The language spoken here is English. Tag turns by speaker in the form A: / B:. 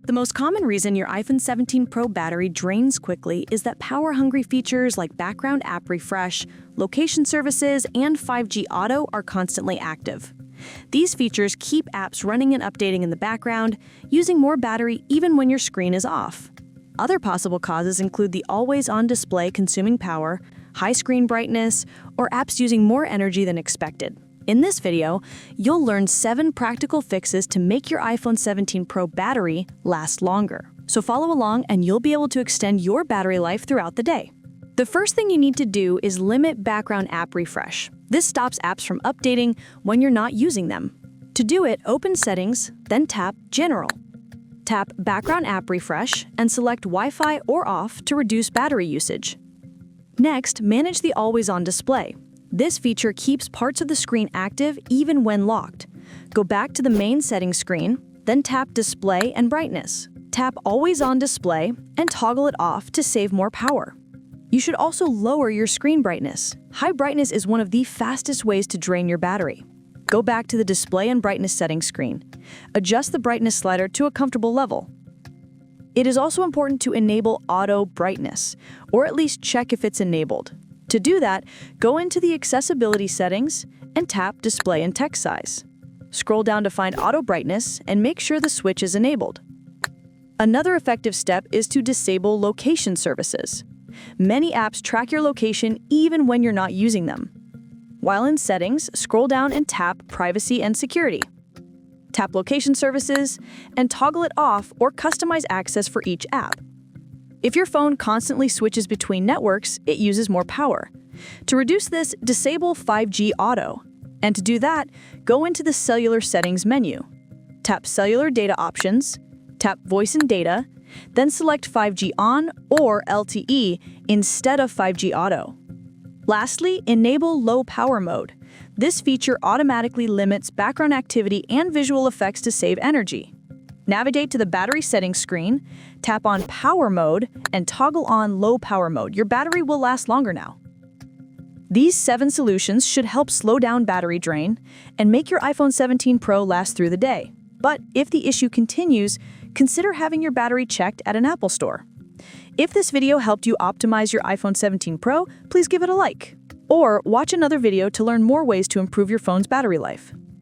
A: The most common reason your iPhone 17 Pro battery drains quickly is that power-hungry features like background app refresh, location services, and 5G auto are constantly active. These features keep apps running and updating in the background, using more battery even when your screen is off. Other possible causes include the always-on display consuming power, high screen brightness, or apps using more energy than expected. In this video, you'll learn 7 practical fixes to make your iPhone 17 Pro battery last longer. So follow along and you'll be able to extend your battery life throughout the day. The first thing you need to do is limit background app refresh. This stops apps from updating when you're not using them. To do it, open Settings, then tap General. Tap Background App Refresh and select Wi-Fi or Off to reduce battery usage. Next, manage the always-on display. This feature keeps parts of the screen active even when locked. Go back to the main settings screen, then tap Display and Brightness. Tap Always On Display and toggle it off to save more power. You should also lower your screen brightness. High brightness is one of the fastest ways to drain your battery. Go back to the Display and Brightness settings screen. Adjust the brightness slider to a comfortable level. It is also important to enable auto brightness, or at least check if it's enabled. To do that, go into the accessibility settings and tap Display and Text Size. Scroll down to find auto brightness and make sure the switch is enabled. Another effective step is to disable location services. Many apps track your location even when you're not using them. While in Settings, scroll down and tap Privacy and Security. Tap Location Services and toggle it off or customize access for each app. If your phone constantly switches between networks, it uses more power. To reduce this, disable 5G Auto. And to do that, go into the Cellular Settings menu. Tap Cellular Data Options, tap Voice and Data, then select 5G On or LTE instead of 5G Auto. Lastly, enable Low Power Mode. This feature automatically limits background activity and visual effects to save energy. Navigate to the battery settings screen, tap on Power Mode, and toggle on Low Power Mode. Your battery will last longer now. These 7 solutions should help slow down battery drain and make your iPhone 17 Pro last through the day. But if the issue continues, consider having your battery checked at an Apple store. If this video helped you optimize your iPhone 17 Pro, please give it a like. Or watch another video to learn more ways to improve your phone's battery life.